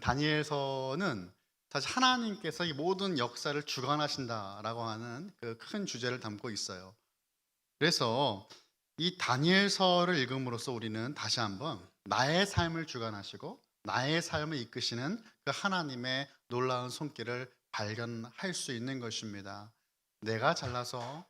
다니엘서는 사실 하나님께서 이 모든 역사를 주관하신다라고 하는 그 큰 주제를 담고 있어요. 그래서 이 다니엘서를 읽음으로써 우리는 다시 한번 나의 삶을 주관하시고 나의 삶을 이끄시는 그 하나님의 놀라운 손길을 발견할 수 있는 것입니다. 내가 잘나서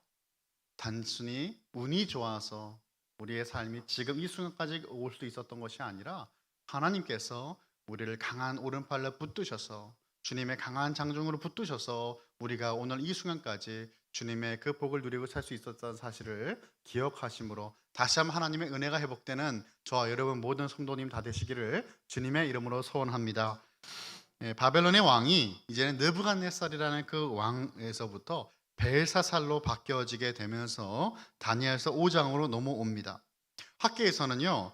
단순히 운이 좋아서 우리의 삶이 지금 이 순간까지 올 수 있었던 것이 아니라 하나님께서 우리를 강한 오른팔로 붙드셔서 주님의 강한 장중으로 붙드셔서 우리가 오늘 이 순간까지 주님의 그 복을 누리고 살 수 있었다는 사실을 기억하심으로 다시 한번 하나님의 은혜가 회복되는 저와 여러분 모든 성도님 다 되시기를 주님의 이름으로 소원합니다. 바벨론의 왕이 이제는 느부갓네살이라는 그 왕에서부터 벨사살로 바뀌어지게 되면서 다니엘서 5장으로 넘어옵니다. 학계에서는요,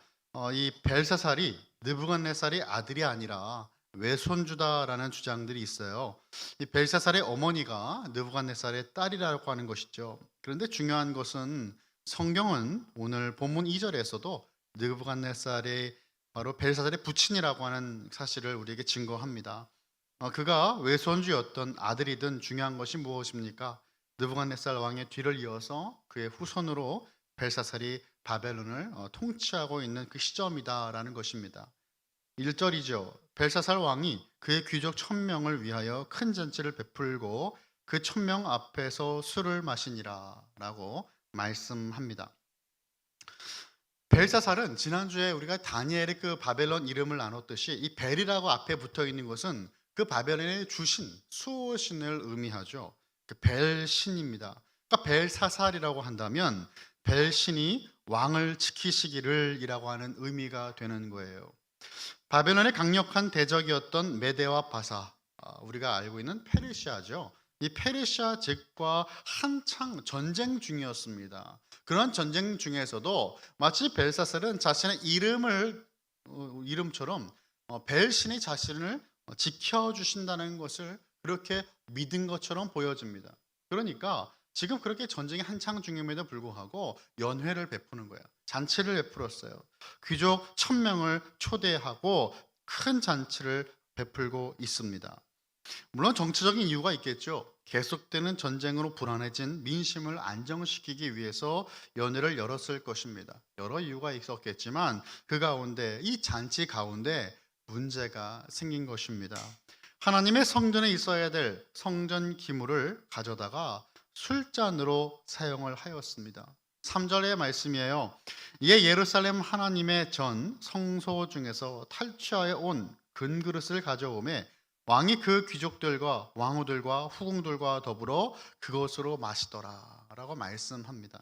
이 벨사살이 느부갓네살의 아들이 아니라 외손주다라는 주장들이 있어요. 이 벨사살의 어머니가 느부갓네살의 딸이라고 하는 것이죠. 그런데 중요한 것은 성경은 오늘 본문 2절에서도 느부갓네살의 바로 벨사살의 부친이라고 하는 사실을 우리에게 증거합니다. 그가 외손주였던 아들이든 중요한 것이 무엇입니까? 느부갓네살 왕의 뒤를 이어서 그의 후손으로 벨사살이 바벨론을 통치하고 있는 그 시점이다라는 것입니다. 1절이죠. 벨사살 왕이 그의 귀족 1000명을 위하여 큰 잔치를 베풀고 그 1000명 앞에서 술을 마시니라 라고 말씀합니다. 벨사살은 지난주에 우리가 다니엘의 그 바벨론 이름을 나눴듯이 이 벨이라고 앞에 붙어 있는 것은 그 바벨론의 주신 수호신을 의미하죠. 그 벨신입니다. 그러니까 벨사살이라고 한다면 벨신이 왕을 지키시기를 이라고 하는 의미가 되는 거예요. 바벨론의 강력한 대적이었던 메데와 바사, 우리가 알고 있는 페르시아죠. 이 페르시아 제국과 한창 전쟁 중이었습니다. 그런 전쟁 중에서도 마치 벨사살은 자신의 이름처럼 벨신이 자신을 지켜주신다는 것을 그렇게 믿은 것처럼 보여집니다. 그러니까 지금 그렇게 전쟁이 한창 중임에도 불구하고 연회를 베푸는 거예요. 잔치를 베풀었어요. 귀족 1000명을 초대하고 큰 잔치를 베풀고 있습니다. 물론 정치적인 이유가 있겠죠. 계속되는 전쟁으로 불안해진 민심을 안정시키기 위해서 연회를 열었을 것입니다. 여러 이유가 있었겠지만 그 가운데 이 잔치 가운데 문제가 생긴 것입니다. 하나님의 성전에 있어야 될 성전 기물을 가져다가 술잔으로 사용을 하였습니다. 3절의 말씀이에요. 이에 예루살렘 하나님의 전 성소 중에서 탈취하여 온 금그릇을 가져오매 왕이 그 귀족들과 왕후들과 후궁들과 더불어 그것으로 마시더라 라고 말씀합니다.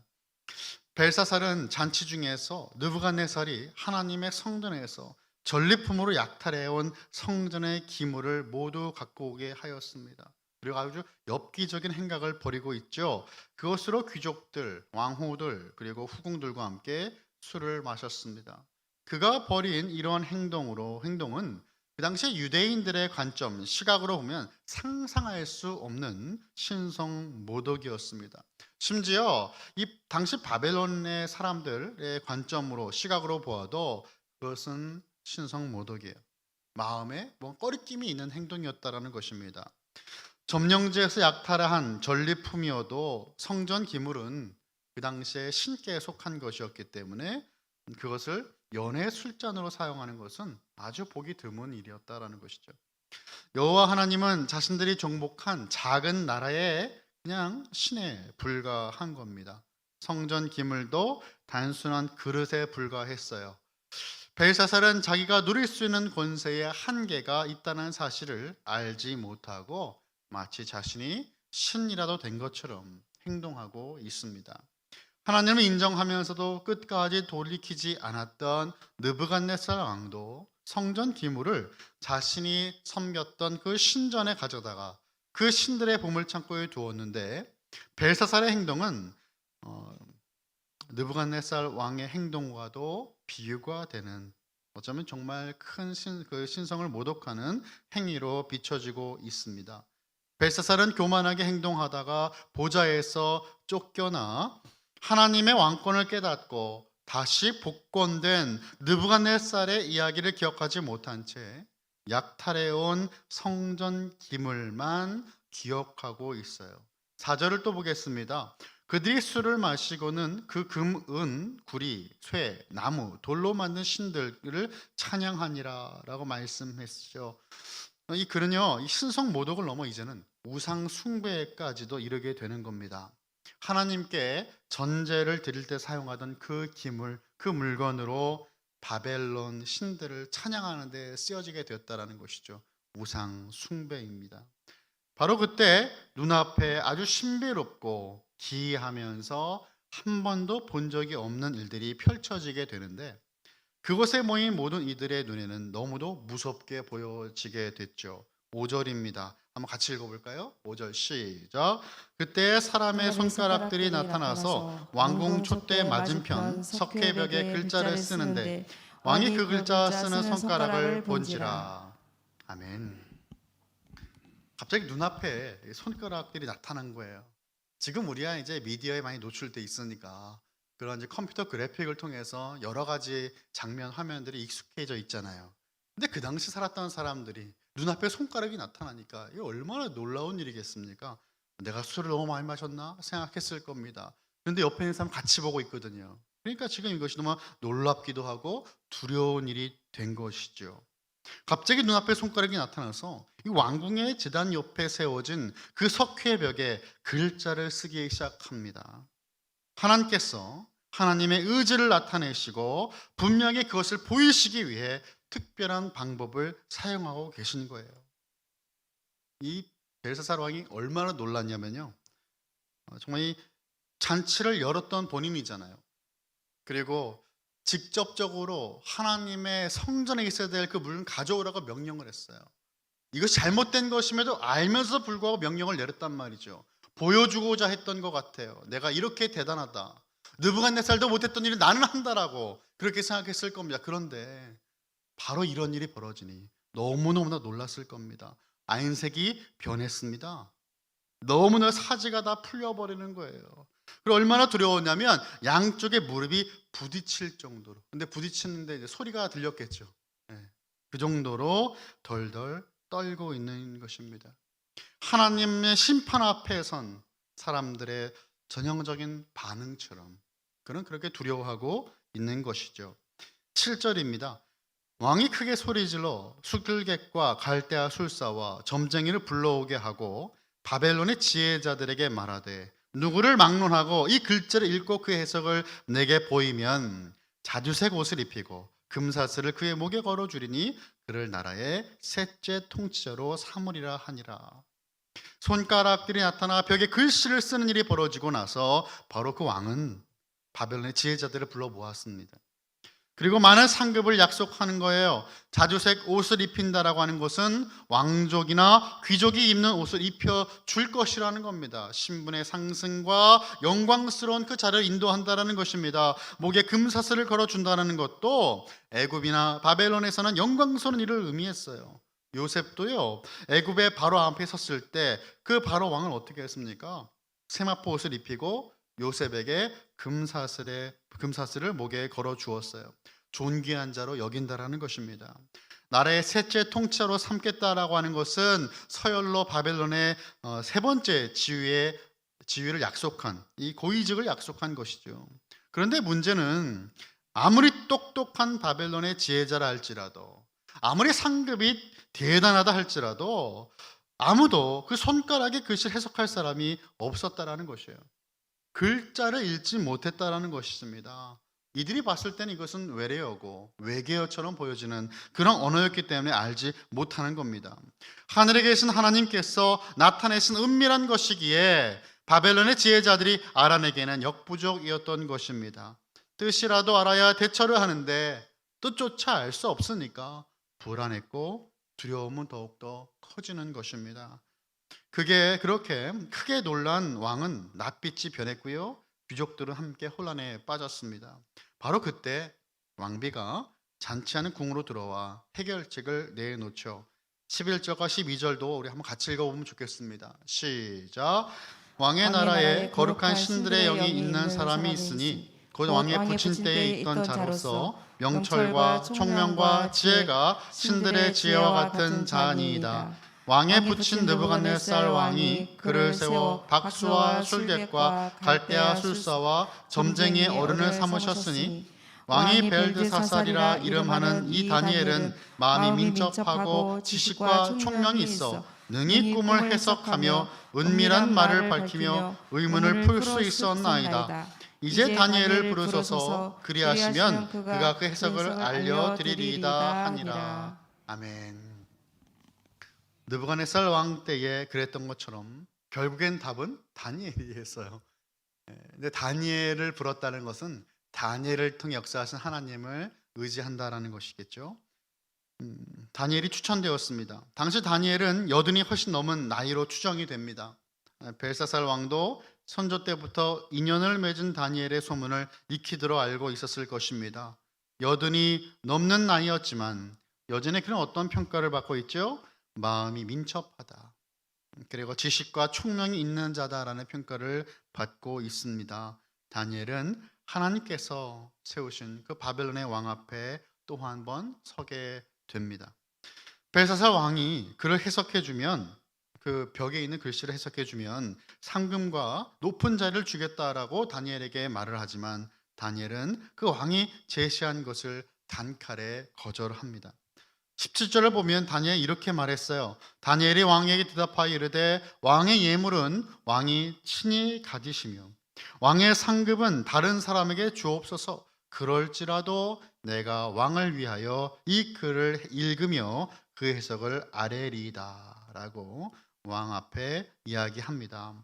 벨사살은 잔치 중에서 느부갓네살이 하나님의 성전에서 전리품으로 약탈해온 성전의 기물을 모두 갖고 오게 하였습니다. 그리고 아주 엽기적인 행각을 벌이고 있죠. 그것으로 귀족들, 왕후들 그리고 후궁들과 함께 술을 마셨습니다. 그가 벌인 이러한 행동은 그 당시에 유대인들의 관점, 시각으로 보면 상상할 수 없는 신성 모독이었습니다. 심지어 이 당시 바벨론의 사람들의 관점으로 시각으로 보아도 그것은 신성 모독이에요. 마음에 꺼리낌이 있는 행동이었다라는 것입니다. 점령지에서 약탈한 전리품이어도 성전 기물은 그 당시에 신께 속한 것이었기 때문에 그것을 연회 술잔으로 사용하는 것은 아주 보기 드문 일이었다라는 것이죠. 여호와 하나님은 자신들이 정복한 작은 나라에 그냥 신에 불과한 겁니다. 성전 기물도 단순한 그릇에 불과했어요. 벨사살은 자기가 누릴 수 있는 권세에 한계가 있다는 사실을 알지 못하고 마치 자신이 신이라도 된 것처럼 행동하고 있습니다. 하나님을 인정하면서도 끝까지 돌이키지 않았던 느부갓네살 왕도 성전 기물을 자신이 섬겼던 그 신전에 가져다가 그 신들의 보물창고에 두었는데 벨사살의 행동은 느부갓네살 왕의 행동과도 비유가 되는 어쩌면 정말 큰 그 신성을 모독하는 행위로 비춰지고 있습니다. 벨사살은 교만하게 행동하다가 보좌에서 쫓겨나 하나님의 왕권을 깨닫고 다시 복권된 느부갓네살의 이야기를 기억하지 못한 채 약탈해온 성전 기물만 기억하고 있어요. 4절을 또 보겠습니다. 그들이 술을 마시고는 그 금, 은, 구리, 쇠, 나무, 돌로 만든 신들을 찬양하니라 라고 말씀했죠. 이 글은요, 이 신성 모독을 넘어 이제는 우상 숭배까지도 이르게 되는 겁니다. 하나님께 전제를 드릴 때 사용하던 그 기물, 그 물건으로 바벨론 신들을 찬양하는 데 쓰여지게 되었다라는 것이죠. 우상 숭배입니다. 바로 그때 눈앞에 아주 신비롭고 기이하면서 한 번도 본 적이 없는 일들이 펼쳐지게 되는데, 그곳에 모인 모든 이들의 눈에는 너무도 무섭게 보여지게 됐죠. 5절입니다. 한번 같이 읽어볼까요? 5절 시작. 그때 사람의 손가락들이 나타나서 왕궁 촛대 맞은편 석회벽에 글자를 쓰는데 왕이 그 글자 쓰는 손가락을 본지라. 아멘. 갑자기 눈앞에 손가락들이 나타난 거예요. 지금 우리가 이제 미디어에 많이 노출돼 있으니까 그런 이제 컴퓨터 그래픽을 통해서 여러 가지 장면, 화면들이 익숙해져 있잖아요. 근데 그 당시 살았던 사람들이 눈앞에 손가락이 나타나니까 이게 얼마나 놀라운 일이겠습니까? 내가 술을 너무 많이 마셨나 생각했을 겁니다. 그런데 옆에 있는 사람 같이 보고 있거든요. 그러니까 지금 이것이 너무 놀랍기도 하고 두려운 일이 된 것이죠. 갑자기 눈앞에 손가락이 나타나서 이 왕궁의 제단 옆에 세워진 그 석회벽에 글자를 쓰기 시작합니다. 하나님께서 하나님의 의지를 나타내시고 분명히 그것을 보이시기 위해 특별한 방법을 사용하고 계신 거예요. 이 벨사살 왕이 얼마나 놀랐냐면요, 정말 이 잔치를 열었던 본인이잖아요. 그리고 직접적으로 하나님의 성전에 있어야 될 그 물건 가져오라고 명령을 했어요. 이것이 잘못된 것임에도 알면서 불구하고 명령을 내렸단 말이죠. 보여주고자 했던 것 같아요. 내가 이렇게 대단하다, 느부갓네살도 못했던 일을 나는 한다라고 그렇게 생각했을 겁니다. 그런데 바로 이런 일이 벌어지니 너무너무나 놀랐을 겁니다. 안색이 변했습니다. 너무나 사지가 다 풀려버리는 거예요. 그리고 얼마나 두려웠냐면 양쪽에 무릎이 부딪힐 정도로, 근데 부딪히는데 이제 소리가 들렸겠죠. 그 정도로 덜덜 떨고 있는 것입니다. 하나님의 심판 앞에 선 사람들의 전형적인 반응처럼 그는 그렇게 두려워하고 있는 것이죠. 7절입니다. 왕이 크게 소리질러 술객과 갈대아 술사와 점쟁이를 불러오게 하고 바벨론의 지혜자들에게 말하되 누구를 막론하고 이 글자를 읽고 그 해석을 내게 보이면 자주색 옷을 입히고 금사슬을 그의 목에 걸어주리니 그를 나라의 셋째 통치자로 삼으리라 하니라. 손가락들이 나타나 벽에 글씨를 쓰는 일이 벌어지고 나서 바로 그 왕은 바벨론의 지혜자들을 불러 모았습니다. 그리고 많은 상급을 약속하는 거예요. 자주색 옷을 입힌다라고 하는 것은 왕족이나 귀족이 입는 옷을 입혀 줄 것이라는 겁니다. 신분의 상승과 영광스러운 그 자리를 인도한다라는 것입니다. 목에 금사슬을 걸어준다는 것도 애굽이나 바벨론에서는 영광스러운 일을 의미했어요. 요셉도요, 애굽의 바로 앞에 섰을 때 그 바로 왕을 어떻게 했습니까? 세마포 옷을 입히고 요셉에게 금사슬을 목에 걸어 주었어요. 존귀한 자로 여긴다라는 것입니다. 나라의 셋째 통치자로 삼겠다라고 하는 것은 서열로 바벨론의 세 번째 지위를 약속한, 이 고위직을 약속한 것이죠. 그런데 문제는 아무리 똑똑한 바벨론의 지혜자라 할지라도, 아무리 상급이 대단하다 할지라도 아무도 그 손가락에 글씨를 해석할 사람이 없었다라는 것이에요. 글자를 읽지 못했다라는 것이십니다. 이들이 봤을 때는 이것은 외래어고 외계어처럼 보여지는 그런 언어였기 때문에 알지 못하는 겁니다. 하늘에 계신 하나님께서 나타내신 은밀한 것이기에 바벨론의 지혜자들이 알아내기에는 역부족이었던 것입니다. 뜻이라도 알아야 대처를 하는데 뜻조차 알 수 없으니까 불안했고 두려움은 더욱더 커지는 것입니다. 그게 그렇게 크게 놀란 왕은 낯빛이 변했고요, 귀족들은 함께 혼란에 빠졌습니다. 바로 그때 왕비가 잔치하는 궁으로 들어와 해결책을 내놓죠. 11절과 12절도 우리 한번 같이 읽어보면 좋겠습니다. 시작. 왕의 나라에 거룩한 신들의 영이 있는 사람이 있으니 곧 왕의 부친 때에 있던 자로서 명철과 총명과 지혜가 신들의 지혜와 같은 자니이다. 왕의 부친 느부갓네살 왕이 그를 세워 박수와 술객과 갈대아 술사와 점쟁이의 어른을 삼으셨으니 왕이 벨드사살이라 이름하는 이 다니엘은 마음이 민첩하고 지식과 총명이 있어 능히 꿈을 해석하며 은밀한 말을 밝히며 의문을 풀 수 있었나이다. 이제 다니엘을 부르소서 그리하시면 그가 그 해석을 알려드리리이다 하니라. 아멘. 느부갓네살 왕 때에 그랬던 것처럼 결국엔 답은 다니엘이었어요. 근데 다니엘을 불렀다는 것은 다니엘을 통해 역사하신 하나님을 의지한다라는 것이겠죠. 다니엘이 추천되었습니다. 당시 다니엘은 여든이 훨씬 넘은 나이로 추정이 됩니다. 벨사살 왕도 선조 때부터 인연을 맺은 다니엘의 소문을 익히 들어 알고 있었을 것입니다. 여든이 넘는 나이였지만 여전히 그는 어떤 평가를 받고 있죠? 마음이 민첩하다. 그리고 지식과 총명이 있는 자다라는 평가를 받고 있습니다. 다니엘은 하나님께서 세우신 그 바벨론의 왕 앞에 또 한 번 서게 됩니다. 벨사살 왕이 그를 해석해주면, 그 벽에 있는 글씨를 해석해주면 상금과 높은 자리를 주겠다라고 다니엘에게 말을 하지만 다니엘은 그 왕이 제시한 것을 단칼에 거절합니다. 17절을 보면 다니엘이 이렇게 말했어요. 다니엘이 왕에게 대답하여 이르되 왕의 예물은 왕이 친히 가지시며 왕의 상급은 다른 사람에게 주옵소서. 그럴지라도 내가 왕을 위하여 이 글을 읽으며 그 해석을 아뢰리이다 라고 왕 앞에 이야기합니다.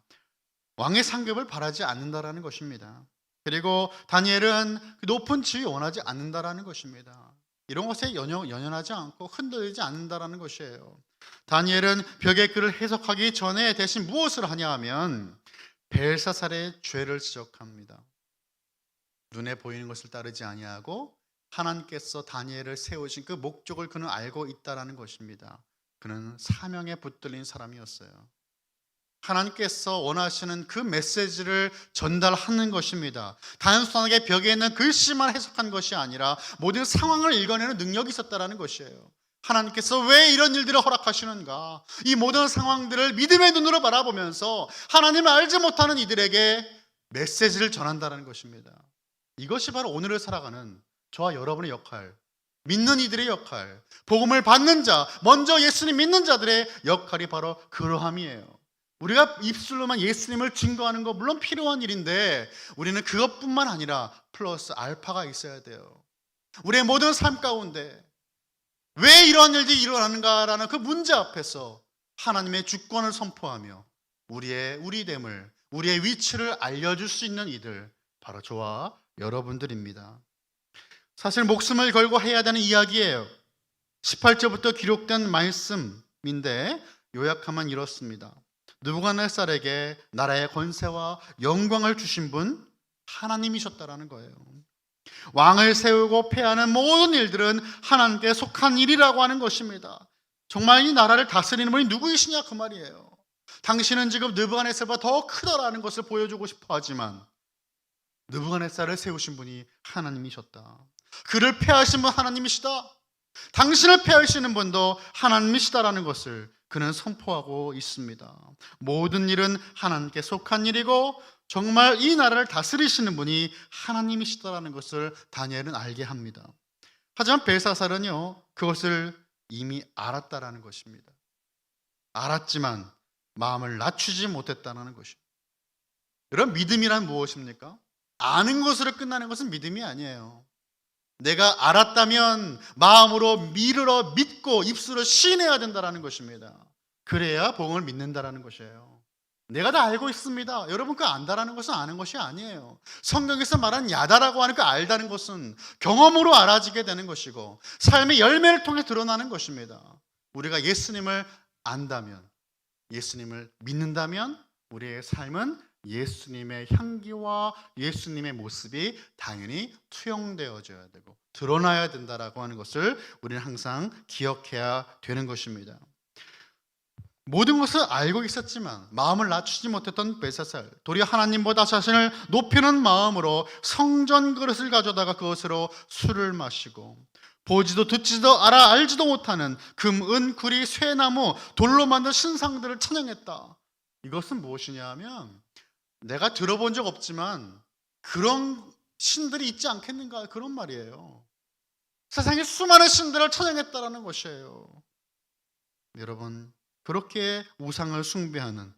왕의 상급을 바라지 않는다라는 것입니다. 그리고 다니엘은 높은 지위 원하지 않는다라는 것입니다. 이런 것에 연연하지 않고 흔들리지 않는다라는 것이에요. 다니엘은 벽의 글을 해석하기 전에 대신 무엇을 하냐 하면 벨사살의 죄를 지적합니다. 눈에 보이는 것을 따르지 아니하고 하나님께서 다니엘을 세우신 그 목적을 그는 알고 있다라는 것입니다. 그는 사명에 붙들린 사람이었어요. 하나님께서 원하시는 그 메시지를 전달하는 것입니다. 단순하게 벽에 있는 글씨만 해석한 것이 아니라 모든 상황을 읽어내는 능력이 있었다는 것이에요. 하나님께서 왜 이런 일들을 허락하시는가? 이 모든 상황들을 믿음의 눈으로 바라보면서 하나님을 알지 못하는 이들에게 메시지를 전한다는 것입니다. 이것이 바로 오늘을 살아가는 저와 여러분의 역할, 믿는 이들의 역할, 복음을 받는 자, 먼저 예수님 믿는 자들의 역할이 바로 그러함이에요. 우리가 입술로만 예수님을 증거하는 거 물론 필요한 일인데 우리는 그것뿐만 아니라 플러스 알파가 있어야 돼요. 우리의 모든 삶 가운데 왜 이러한 일들이 일어나는가라는 그 문제 앞에서 하나님의 주권을 선포하며 우리됨을, 우리의 위치를 알려줄 수 있는 이들, 바로 저와 여러분들입니다. 사실 목숨을 걸고 해야 되는 이야기예요. 18절부터 기록된 말씀인데 요약하면 이렇습니다. 느부갓네살에게 나라의 권세와 영광을 주신 분 하나님이셨다라는 거예요. 왕을 세우고 폐하는 모든 일들은 하나님께 속한 일이라고 하는 것입니다. 정말 이 나라를 다스리는 분이 누구이시냐 그 말이에요. 당신은 지금 느부갓네살보다 더 크다라는 것을 보여주고 싶어 하지만 느부갓네살을 세우신 분이 하나님이셨다. 그를 폐하신 분 하나님이시다. 당신을 폐하시는 분도 하나님이시다라는 것을 그는 선포하고 있습니다. 모든 일은 하나님께 속한 일이고 정말 이 나라를 다스리시는 분이 하나님이시다라는 것을 다니엘은 알게 합니다. 하지만 벨사살은요 그것을 이미 알았다라는 것입니다. 알았지만 마음을 낮추지 못했다는 것입니다. 여러분, 믿음이란 무엇입니까? 아는 것으로 끝나는 것은 믿음이 아니에요. 내가 알았다면 마음으로 믿고 입술로 시인해야 된다는 것입니다. 그래야 복음을 믿는다는 것이에요. 내가 다 알고 있습니다. 여러분, 그 안다라는 것은 아는 것이 아니에요. 성경에서 말한 야다라고 하는 그 알다는 것은 경험으로 알아지게 되는 것이고 삶의 열매를 통해 드러나는 것입니다. 우리가 예수님을 안다면, 예수님을 믿는다면 우리의 삶은 예수님의 향기와 예수님의 모습이 당연히 투영되어져야 되고 드러나야 된다라고 하는 것을 우리는 항상 기억해야 되는 것입니다. 모든 것을 알고 있었지만 마음을 낮추지 못했던 벨사살, 도리어 하나님보다 자신을 높이는 마음으로 성전 그릇을 가져다가 그것으로 술을 마시고 보지도 듣지도 알지도 못하는 금, 은, 구리, 쇠나무, 돌로 만든 신상들을 찬양했다. 이것은 무엇이냐 하면 내가 들어본 적 없지만 그런 신들이 있지 않겠는가, 그런 말이에요. 세상에 수많은 신들을 찬양했다라는 것이에요. 여러분, 그렇게 우상을 숭배하는,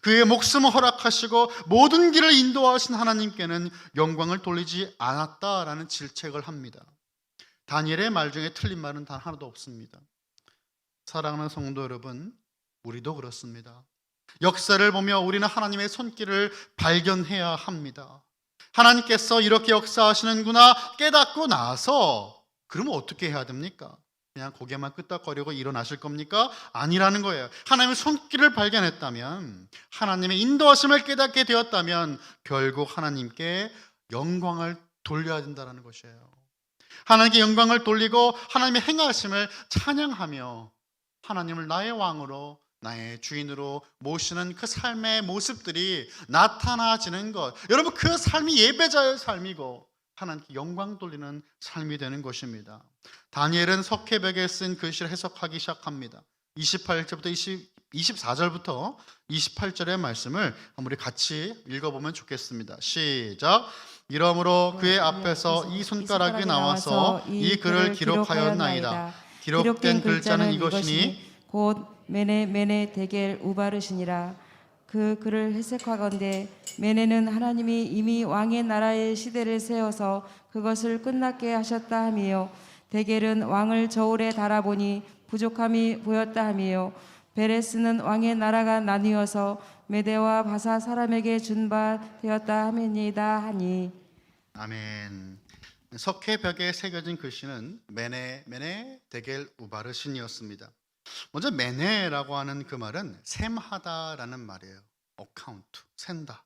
그의 목숨을 허락하시고 모든 길을 인도하신 하나님께는 영광을 돌리지 않았다라는 질책을 합니다. 다니엘의 말 중에 틀린 말은 단 하나도 없습니다. 사랑하는 성도 여러분, 우리도 그렇습니다. 역사를 보며 우리는 하나님의 손길을 발견해야 합니다. 하나님께서 이렇게 역사하시는구나 깨닫고 나서 그러면 어떻게 해야 됩니까? 그냥 고개만 끄덕거리고 일어나실 겁니까? 아니라는 거예요. 하나님의 손길을 발견했다면, 하나님의 인도하심을 깨닫게 되었다면 결국 하나님께 영광을 돌려야 된다는 것이에요. 하나님께 영광을 돌리고 하나님의 행하심을 찬양하며 하나님을 나의 왕으로, 나의 주인으로 모시는 그 삶의 모습들이 나타나지는 것, 여러분, 그 삶이 예배자의 삶이고 하나님께 영광 돌리는 삶이 되는 것입니다. 다니엘은 석회벽에 쓴 글씨를 해석하기 시작합니다. 28절부터 24절부터 28절의 말씀을 우리 같이 읽어보면 좋겠습니다. 시작. 이러므로 그의 앞에서 이 손가락이 나와서 이 글을 기록하였나이다. 기록된 글자는 이것이니 곧 메네 데겔 우바르시니라. 그 글을 해석하건대 메네는 하나님이 이미 왕의 나라의 시대를 세워서 그것을 끝났게 하셨다 하며, 데겔은 왕을 저울에 달아보니 부족함이 보였다 하며, 베레스는 왕의 나라가 나뉘어서 메대와 바사 사람에게 준 바 되었다 하매니다 하니. 아멘. 석회벽에 새겨진 글씨는 메네 데겔 우바르신이었습니다. 먼저 메네라고 하는 그 말은 셈하다라는 말이에요. 어카운트, 센다.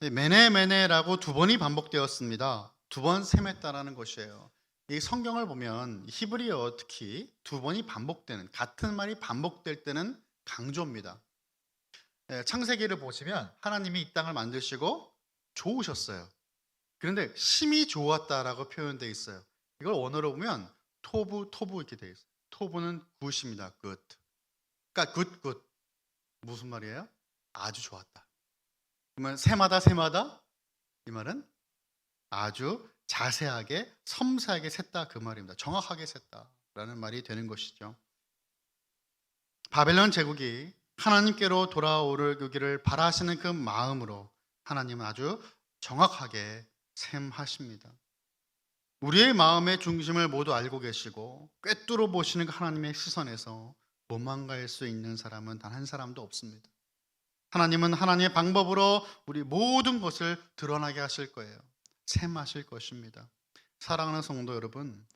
메네라고 두 번이 반복되었습니다. 두 번 셈했다라는 것이에요. 이 성경을 보면 히브리어 특히 두 번이 반복되는, 같은 말이 반복될 때는 강조입니다. 창세기를 보시면 하나님이 이 땅을 만드시고 좋으셨어요. 그런데 심히 좋았다라고 표현되어 있어요. 이걸 원어로 보면 토부 이렇게 되어 있어요. 토부는 굿입니다. good. 그러니까 good. 무슨 말이에요? 아주 좋았다. 그러면 세마다 이 말은 아주 자세하게 섬세하게 셌다, 그 말입니다. 정확하게 셌다라는 말이 되는 것이죠. 바벨론 제국이 하나님께로 돌아오기를 바라시는 그 마음으로 하나님은 아주 정확하게 셈하십니다. 우리의 마음의 중심을 모두 알고 계시고 꿰뚫어 보시는 그 하나님의 시선에서 도망갈 수 있는 사람은 단 한 사람도 없습니다. 하나님은 하나님의 방법으로 우리 모든 것을 드러나게 하실 거예요. 셈하실 것입니다. 사랑하는 성도 여러분,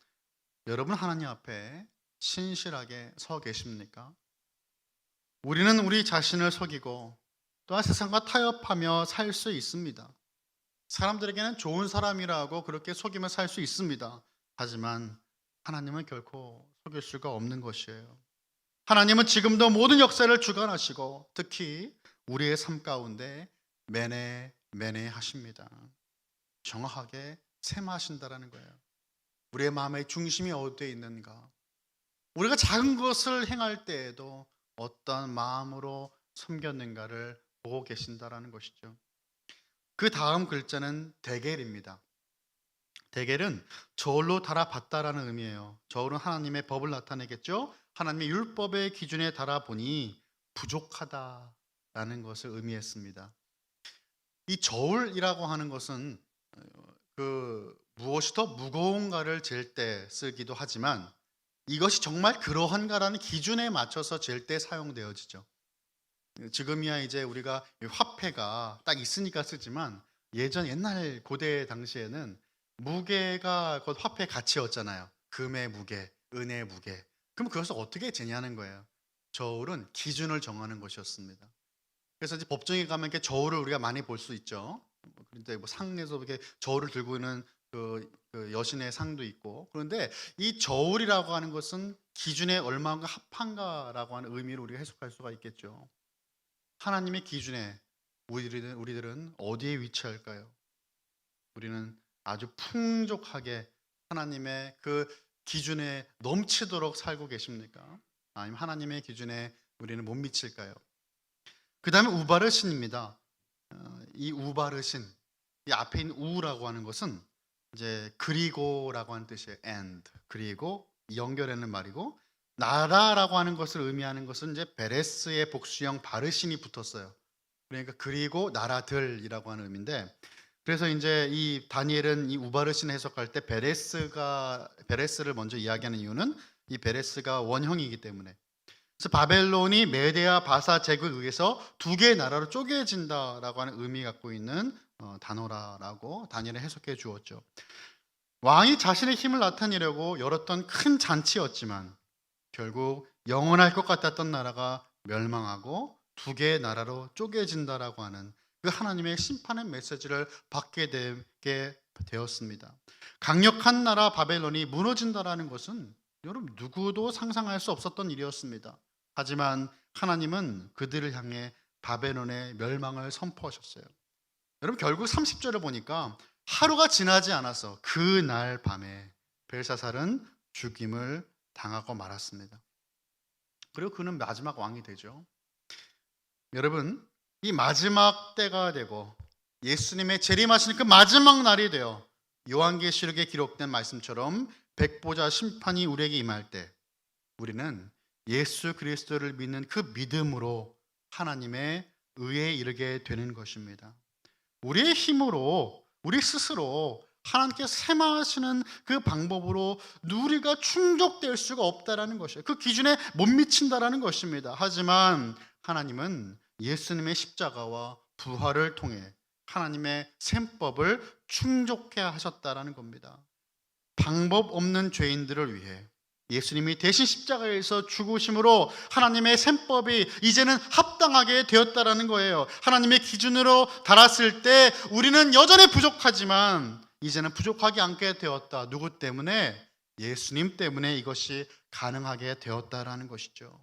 여러분 하나님 앞에 신실하게 서 계십니까? 우리는 우리 자신을 속이고 또한 세상과 타협하며 살 수 있습니다. 사람들에게는 좋은 사람이라고 그렇게 속이며 살 수 있습니다. 하지만 하나님은 결코 속일 수가 없는 것이에요. 하나님은 지금도 모든 역사를 주관하시고 특히 우리의 삶 가운데 매네 하십니다. 정확하게 셈하신다라는 거예요. 우리의 마음의 중심이 어디에 있는가? 우리가 작은 것을 행할 때에도 어떤 마음으로 섬겼는가를 보고 계신다라는 것이죠. 그 다음 글자는 데겔입니다. 데겔은 저울로 달아봤다라는 의미예요. 저울은 하나님의 법을 나타내겠죠. 하나님의 율법의 기준에 달아보니 부족하다라는 것을 의미했습니다. 이 저울이라고 하는 것은 무엇이 더 무거운가를 잴 때 쓰기도 하지만 이것이 정말 그러한가라는 기준에 맞춰서 잴 때 사용되어지죠. 지금이야 이제 우리가 화폐가 딱 있으니까 쓰지만 옛날 고대 당시에는 무게가 곧 화폐의 가치였잖아요. 금의 무게, 은의 무게. 그럼 그것을 어떻게 재냐는 거예요. 저울은 기준을 정하는 것이었습니다. 그래서 이제 법정에 가면 이렇게 저울을 우리가 많이 볼 수 있죠. 그런데 뭐 상에서 이렇게 저울을 들고 있는 그 여신의 상도 있고. 그런데 이 저울이라고 하는 것은 기준에 얼마나 합한가라고 하는 의미로 우리가 해석할 수가 있겠죠. 하나님의 기준에 우리들은 어디에 위치할까요? 우리는 아주 풍족하게 하나님의 그 기준에 넘치도록 살고 계십니까? 아니면 하나님의 기준에 우리는 못 미칠까요? 그 다음에 우바르신입니다. 이 우바르신, 이 앞에 있는 우라고 하는 것은 이제 그리고라고 하는 뜻이에요. and, 그리고 연결하는 말이고, 나라라고 하는 것을 의미하는 것은 이제 베레스의 복수형 바르신이 붙었어요. 그러니까 그리고 나라들이라고 하는 의미인데, 그래서 이제 이 다니엘은 이 우바르신 해석할 때 베레스를 먼저 이야기하는 이유는 이 베레스가 원형이기 때문에. 그래서 바벨론이 메데아 바사 제국에 의해서 두 개의 나라로 쪼개진다라고 하는 의미 갖고 있는 단어라고 다니엘은 해석해 주었죠. 왕이 자신의 힘을 나타내려고 열었던 큰 잔치였지만 결국 영원할 것 같았던 나라가 멸망하고 두 개의 나라로 쪼개진다라고 하는 그 하나님의 심판의 메시지를 받게 되게 되었습니다. 강력한 나라 바벨론이 무너진다라는 것은 여러분 누구도 상상할 수 없었던 일이었습니다. 하지만 하나님은 그들을 향해 바벨론의 멸망을 선포하셨어요. 여러분 결국 30절을 보니까 하루가 지나지 않아서 그날 밤에 벨사살은 죽임을 당하고 말았습니다. 그리고 그는 마지막 왕이 되죠. 여러분 이 마지막 때가 되고 예수님의 재림하시는 그 마지막 날이 되어 요한계시록에 기록된 말씀처럼 백보자 심판이 우리에게 임할 때 우리는 예수 그리스도를 믿는 그 믿음으로 하나님의 의에 이르게 되는 것입니다. 우리의 힘으로 우리 스스로 하나님께 세마하시는 그 방법으로 우리가 충족될 수가 없다라는 것이에요. 그 기준에 못 미친다라는 것입니다. 하지만 하나님은 예수님의 십자가와 부활을 통해 하나님의 셈법을 충족해 하셨다라는 겁니다. 방법 없는 죄인들을 위해 예수님이 대신 십자가에서 죽으심으로 하나님의 셈법이 이제는 합당하게 되었다라는 거예요. 하나님의 기준으로 달았을 때 우리는 여전히 부족하지만 이제는 부족하지 않게 되었다. 누구 때문에? 예수님 때문에 이것이 가능하게 되었다라는 것이죠.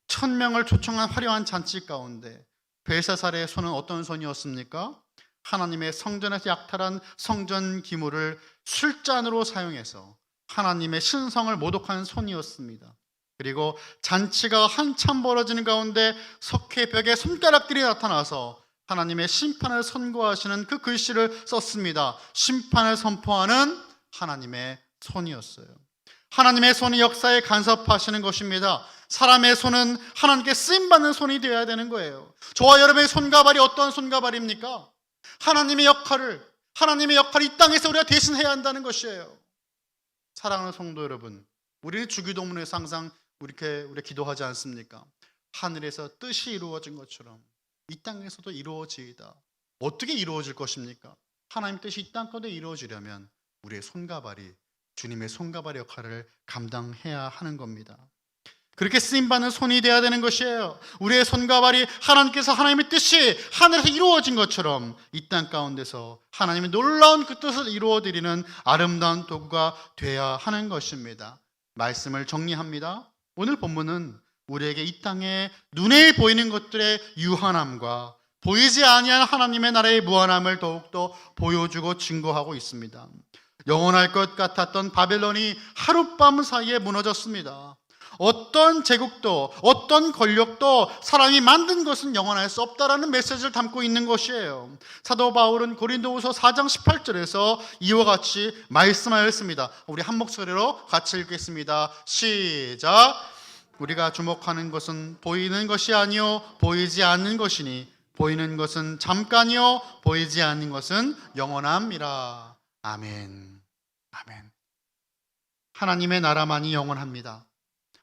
1000명을 초청한 화려한 잔치 가운데 벨사살의 손은 어떤 손이었습니까? 하나님의 성전에서 약탈한 성전 기물을 술잔으로 사용해서 하나님의 신성을 모독하는 손이었습니다. 그리고 잔치가 한참 벌어지는 가운데 석회벽에 손가락들이 나타나서 하나님의 심판을 선고하시는 그 글씨를 썼습니다. 심판을 선포하는 하나님의 손이었어요. 하나님의 손이 역사에 간섭하시는 것입니다. 사람의 손은 하나님께 쓰임받는 손이 되어야 되는 거예요. 저와 여러분의 손과 발이 어떠한 손과 발입니까? 하나님의 역할이 이 땅에서 우리가 대신해야 한다는 것이에요. 사랑하는 성도 여러분, 우리는 주기도문에서 항상 우리가 기도하지 않습니까? 하늘에서 뜻이 이루어진 것처럼 이 땅에서도 이루어지이다. 어떻게 이루어질 것입니까? 하나님 뜻이 이 땅 가운데 이루어지려면 우리의 손과 발이 주님의 손과 발의 역할을 감당해야 하는 겁니다. 그렇게 쓰임받는 손이 되어야 되는 것이에요. 우리의 손과 발이 하나님께서 하나님의 뜻이 하늘에서 이루어진 것처럼 이 땅 가운데서 하나님의 놀라운 그 뜻을 이루어드리는 아름다운 도구가 되어야 하는 것입니다. 말씀을 정리합니다. 오늘 본문은 우리에게 이 땅에 눈에 보이는 것들의 유한함과 보이지 아니한 하나님의 나라의 무한함을 더욱더 보여주고 증거하고 있습니다. 영원할 것 같았던 바벨론이 하룻밤 사이에 무너졌습니다. 어떤 제국도 어떤 권력도 사람이 만든 것은 영원할 수 없다라는 메시지를 담고 있는 것이에요. 사도 바울은 고린도후서 4장 18절에서 이와 같이 말씀하였습니다. 우리 한 목소리로 같이 읽겠습니다. 시작. 우리가 주목하는 것은 보이는 것이 아니요 보이지 않는 것이니 보이는 것은 잠깐이요 보이지 않는 것은 영원함이라. 아멘. 아멘. 하나님의 나라만이 영원합니다.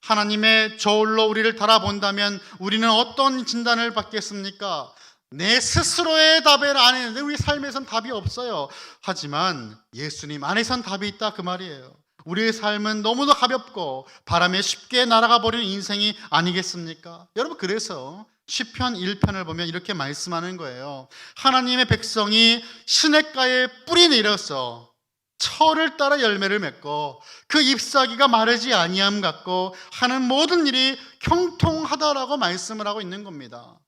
하나님의 저울로 우리를 달아본다면 우리는 어떤 진단을 받겠습니까? 내 스스로의 답에 안에는 우리 삶에선 답이 없어요. 하지만 예수님 안에선 답이 있다 그 말이에요. 우리의 삶은 너무도 가볍고 바람에 쉽게 날아가 버리는 인생이 아니겠습니까? 여러분 그래서 시편 1편을 보면 이렇게 말씀하는 거예요. 하나님의 백성이 시냇가에 뿌리 내려서 철을 따라 열매를 맺고 그 잎사귀가 마르지 아니함 같고 하는 모든 일이 형통하다라고 말씀을 하고 있는 겁니다.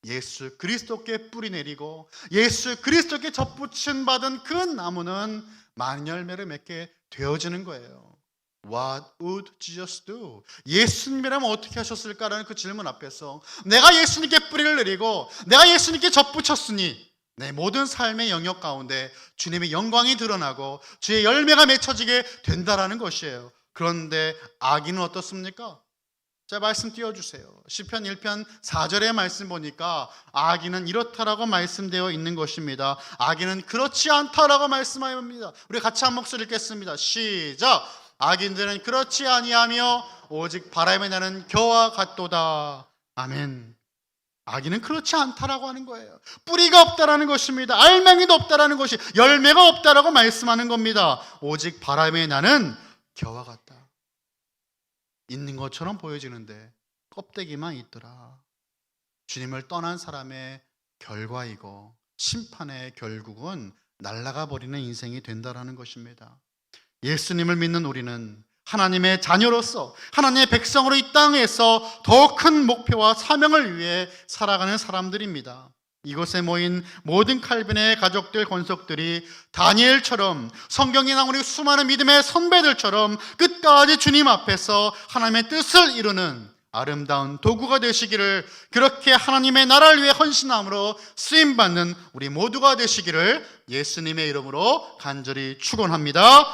예수 그리스도께 뿌리 내리고 예수 그리스도께 접붙임 받은 그 나무는 많은 열매를 맺게 되어지는 거예요. What would Jesus do? 예수님이라면 어떻게 하셨을까라는 그 질문 앞에서 내가 예수님께 뿌리를 내리고 내가 예수님께 접붙였으니 내 모든 삶의 영역 가운데 주님의 영광이 드러나고 주의 열매가 맺혀지게 된다라는 것이에요. 그런데 악인은 어떻습니까? 자, 말씀 띄워주세요. 시편 1편 4절의 말씀 보니까 악인은 이렇다라고 말씀되어 있는 것입니다. 악인은 그렇지 않다라고 말씀합니다. 우리 같이 한 목소리 읽겠습니다. 시작. 악인들은 그렇지 아니하며 오직 바람에 나는 겨와 같도다. 아멘. 악인은 그렇지 않다라고 하는 거예요. 뿌리가 없다라는 것입니다. 알맹이도 없다라는 것이, 열매가 없다라고 말씀하는 겁니다. 오직 바람에 나는 겨와 같다. 있는 것처럼 보여지는데 껍데기만 있더라. 주님을 떠난 사람의 결과이고 심판의 결국은 날아가 버리는 인생이 된다라는 것입니다. 예수님을 믿는 우리는 하나님의 자녀로서 하나님의 백성으로 이 땅에서 더 큰 목표와 사명을 위해 살아가는 사람들입니다. 이곳에 모인 모든 칼빈의 가족들, 권속들이 다니엘처럼 성경에 나온 우리 수많은 믿음의 선배들처럼 끝까지 주님 앞에서 하나님의 뜻을 이루는 아름다운 도구가 되시기를, 그렇게 하나님의 나라를 위해 헌신함으로 쓰임받는 우리 모두가 되시기를 예수님의 이름으로 간절히 축원합니다.